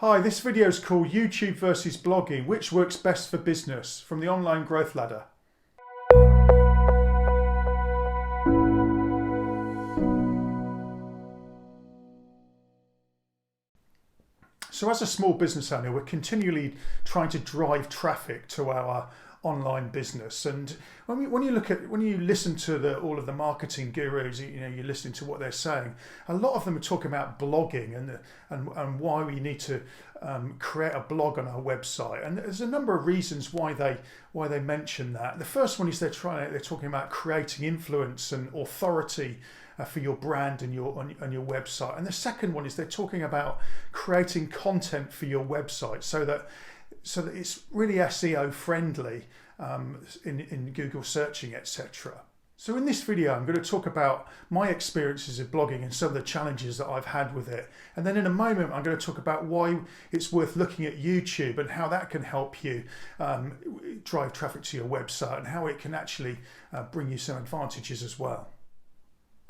Hi, this video is called YouTube versus blogging, which works best for business, from the Online Growth Ladder. So as a small business owner, we're continually trying to drive traffic to our online business, and when you listen to all of the marketing gurus, you're listening to what they're saying. A lot of them are talking about blogging and why we need to create a blog on our website, and there's a number of reasons why they mention that. The first one is they're talking about creating influence and authority for your brand and your website, and the second one is they're talking about creating content for your website so that it's really SEO friendly in Google searching, etc. So in this video, I'm going to talk about my experiences of blogging and some of the challenges that I've had with it. And then in a moment, I'm going to talk about why it's worth looking at YouTube and how that can help you drive traffic to your website and how it can actually bring you some advantages as well.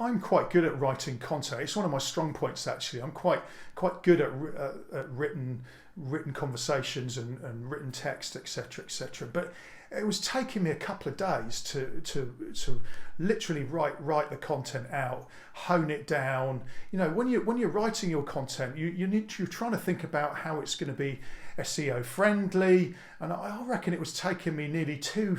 I'm quite good at writing content. It's one of my strong points, actually. I'm quite good at written conversations and written text, etc., etc. But it was taking me a couple of days to literally write the content out, hone it down. When you're writing your content, you're trying to think about how it's going to be SEO friendly, and I reckon it was taking me nearly two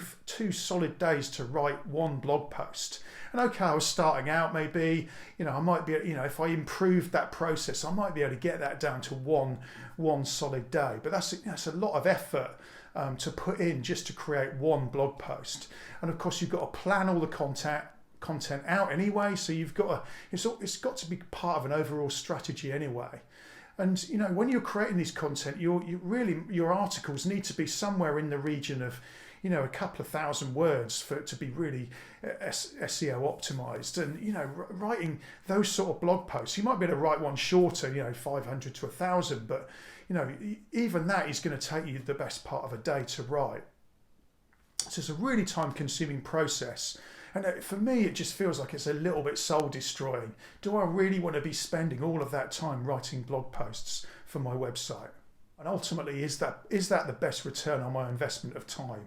solid days to write one blog post. And okay, I was starting out, maybe I might be, if I improved that process, I might be able to get that down to one solid day. But that's a lot of effort to put in just to create one blog post. And of course, you've got to plan all the content out anyway. So it's got to be part of an overall strategy anyway. And when you're creating this content, your articles need to be somewhere in the region of a couple of thousand words for it to be really SEO optimized. And writing those sort of blog posts, you might be able to write one shorter, 500 to 1,000, but even that is going to take you the best part of a day to write. So it's a really time-consuming process. And for me, it just feels like it's a little bit soul-destroying. Do I really want to be spending all of that time writing blog posts for my website? And ultimately, is that the best return on my investment of time?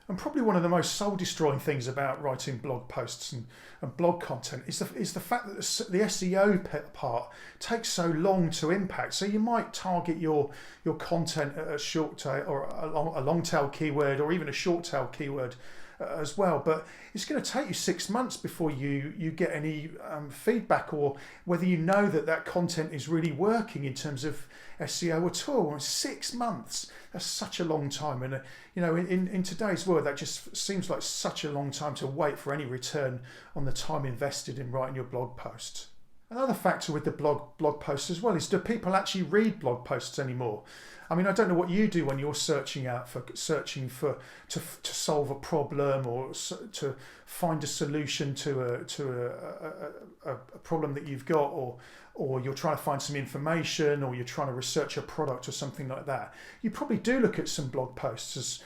And probably one of the most soul-destroying things about writing blog posts and blog content is the fact that the SEO part takes so long to impact. So you might target your content at a short tail or a long tail keyword, or even a short tail keyword as well, but it's going to take you 6 months before you get any feedback, or whether that content is really working in terms of SEO at all. 6 months, that's such a long time, and in today's world, that just seems like such a long time to wait for any return on the time invested in writing your blog posts. Another factor with the blog posts as well is, do people actually read blog posts anymore? I mean, I don't know what you do when you're searching to solve a problem, or to find a solution to a problem that you've got, or you're trying to find some information, or you're trying to research a product or something like that. You probably do look at some blog posts as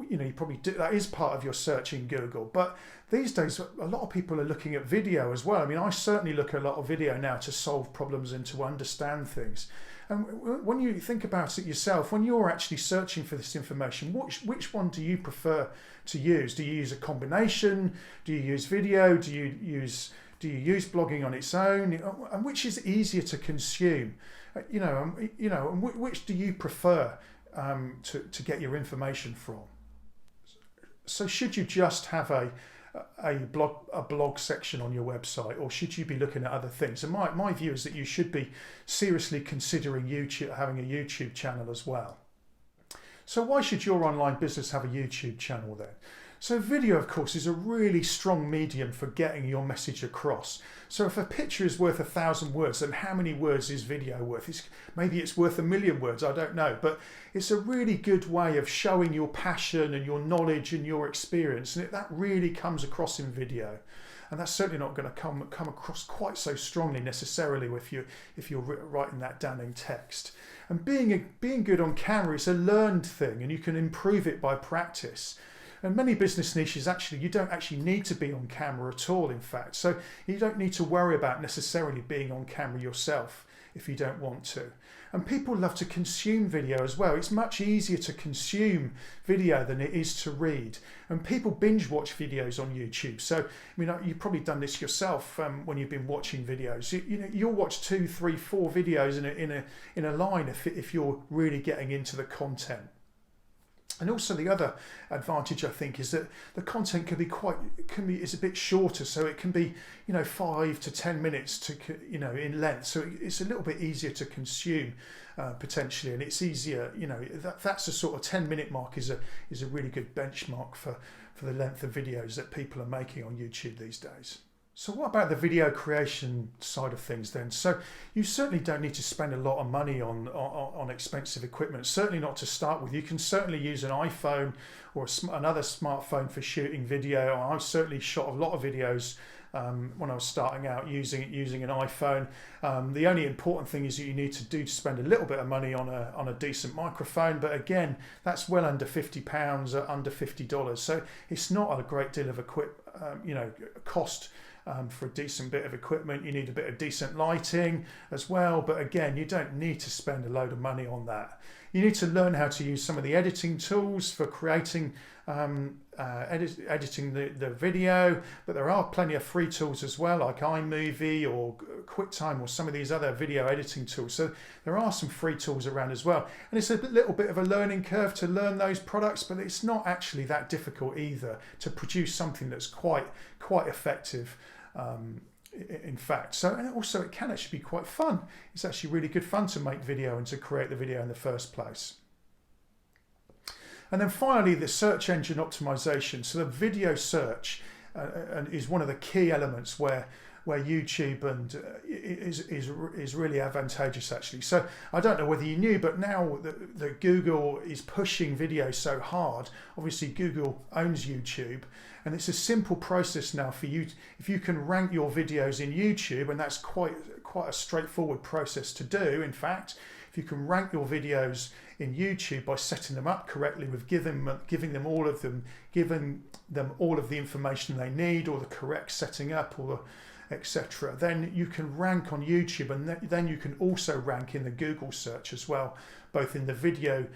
you probably do. That is part of your search in Google. But these days, a lot of people are looking at video as well. I mean, I certainly look at a lot of video now to solve problems and to understand things. And when you think about it yourself, when you're actually searching for this information, which one do you prefer to use? Do you use a combination? Do you use video? Do you use blogging on its own? And which is easier to consume? And which do you prefer to get your information from? So should you just have a blog section on your website, or should you be looking at other things? And my view is that you should be seriously considering having a YouTube channel as well. So why should your online business have a YouTube channel then? So video, of course, is a really strong medium for getting your message across. So if a picture is worth 1,000 words, then how many words is video worth? Maybe it's worth 1,000,000 words, I don't know. But it's a really good way of showing your passion and your knowledge and your experience. And that really comes across in video. And that's certainly not going to come across quite so strongly necessarily if you're writing that down in text. And being good on camera is a learned thing, and you can improve it by practice. And many business niches, you don't actually need to be on camera at all, in fact. So you don't need to worry about necessarily being on camera yourself if you don't want to. And people love to consume video as well. It's much easier to consume video than it is to read. And people binge watch videos on YouTube. So, I mean, you've probably done this yourself when you've been watching videos. You'll watch 2, 3, 4 videos in a line if you're really getting into the content. And also the other advantage, I think, is that the content is a bit shorter, so it can be 5 to 10 minutes in length. So it's a little bit easier to consume potentially, and it's easier. That's a sort of 10-minute mark is a really good benchmark for the length of videos that people are making on YouTube these days. So what about the video creation side of things then? So you certainly don't need to spend a lot of money on expensive equipment, certainly not to start with. You can certainly use an iPhone or another smartphone for shooting video. I certainly shot a lot of videos when I was starting out using an iPhone. The only important thing is that you need to spend a little bit of money on a decent microphone, but again, that's well under £50 or under $50. So it's not a great deal of cost. For a decent bit of equipment. You need a bit of decent lighting as well, but again, you don't need to spend a load of money on that. You need to learn how to use some of the editing tools for creating editing the video, but there are plenty of free tools as well, like iMovie or QuickTime or some of these other video editing tools. So there are some free tools around as well, and it's a little bit of a learning curve to learn those products, but it's not actually that difficult either to produce something that's quite effective. In fact, and also it can actually be quite fun. It's actually really good fun to make video and to create the video in the first place. And then finally, the search engine optimization. So the video search is one of the key elements where YouTube is really advantageous actually. So I don't know whether you knew, but now that Google is pushing video so hard, obviously Google owns YouTube, and it's a simple process now for you. If you can rank your videos in YouTube, and that's quite a straightforward process to do. In fact, if you can rank your videos in YouTube by setting them up correctly, with giving them all of the information they need, or the correct setting up, or etc., then you can rank on YouTube, and then you can also rank in the Google search as well, both in the video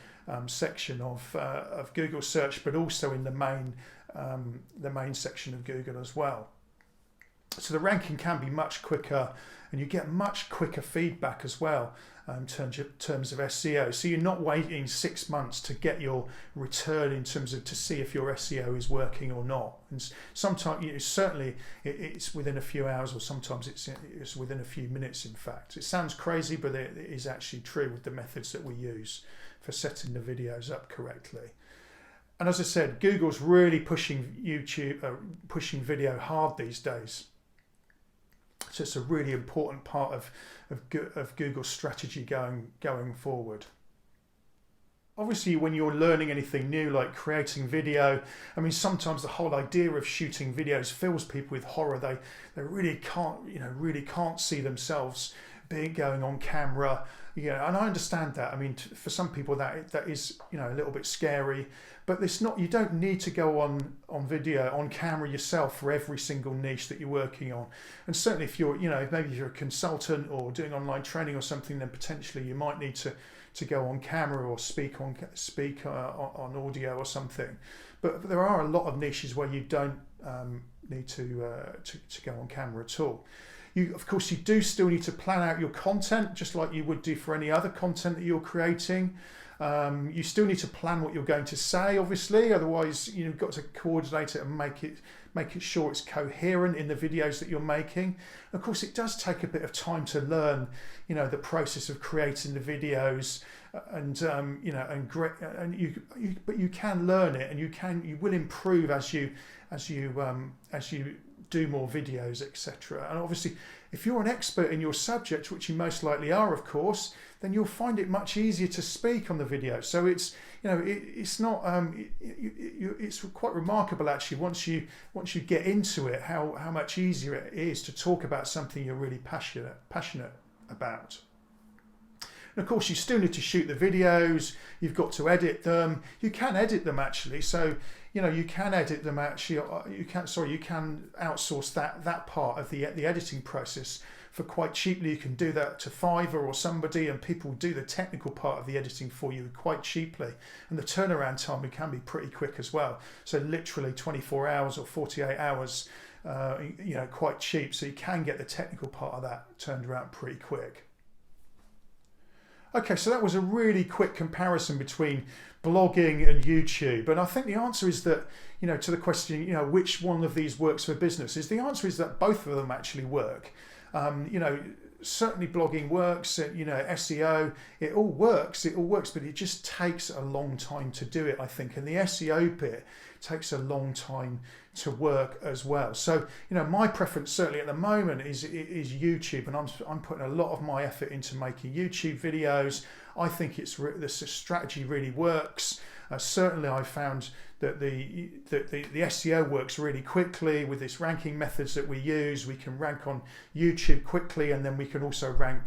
section of Google search, but also in the main section of Google as well. So the ranking can be much quicker, and you get much quicker feedback as well in terms of SEO. So you're not waiting 6 months to get your return in terms of to see if your SEO is working or not. And sometimes, certainly, it's within a few hours, or sometimes it's within a few minutes. In fact, it sounds crazy, but it is actually true with the methods that we use for setting the videos up correctly. And as I said, Google's really pushing video hard these days. So it's a really important part of Google's strategy going forward. Obviously, when you're learning anything new, like creating video, I mean, sometimes the whole idea of shooting videos fills people with horror. They really can't see themselves going on camera. And I understand that. I mean, for some people that is a little bit scary, but it's not. You don't need to go on video, on camera yourself for every single niche that you're working on. And certainly, if you're maybe you're a consultant or doing online training or something, then potentially you might need to go on camera or speak on audio or something. But there are a lot of niches where you don't need to go on camera at all. Of course, you do still need to plan out your content, just like you would do for any other content that you're creating. You still need to plan what you're going to say, obviously, otherwise you've got to coordinate it and make it sure it's coherent in the videos that you're making. Of course, it does take a bit of time to learn, the process of creating the videos, but you can learn it, and you will improve as you do more videos, etc. And obviously, if you're an expert in your subject, which you most likely are, of course, then you'll find it much easier to speak on the video. So it's quite remarkable actually once you get into it how much easier it is to talk about something you're really passionate about. And of course, you still need to shoot the videos. You've got to edit them. You can edit them actually. So you can edit them actually. You can outsource that part of the editing process for quite cheaply. You can do that to Fiverr or somebody, and people do the technical part of the editing for you quite cheaply. And the turnaround time, it can be pretty quick as well. So literally 24 hours or 48 hours, quite cheap. So you can get the technical part of that turned around pretty quick. Okay, so that was a really quick comparison between blogging and YouTube. And I think the answer is that, to the question, which one of these works for business, the answer is that both of them actually work. Certainly blogging works, SEO, it all works, but it just takes a long time to do it, I think. And the SEO bit takes a long time to work as well. So, my preference certainly at the moment is YouTube, and I'm putting a lot of my effort into making YouTube videos. I think the strategy really works. Certainly, I found that the SEO works really quickly with this ranking methods that we use. We can rank on YouTube quickly, and then we can also rank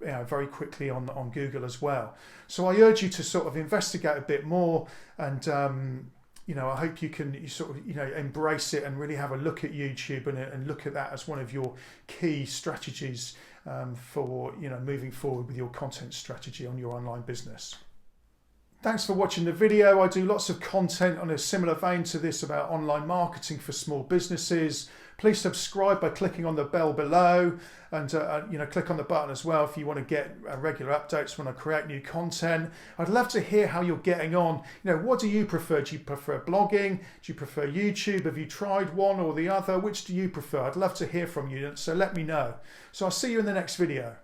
very quickly on Google as well. So I urge you to sort of investigate a bit more, and I hope you can embrace it and really have a look at YouTube and look at that as one of your key strategies for moving forward with your content strategy on your online business. Thanks for watching the video. I do lots of content on a similar vein to this about online marketing for small businesses. Please subscribe by clicking on the bell below, and click on the button as well if you want to get regular updates when I create new content. I'd love to hear how you're getting on. What do you prefer? Do you prefer blogging? Do you prefer YouTube? Have you tried one or the other? Which do you prefer? I'd love to hear from you, so let me know. So I'll see you in the next video.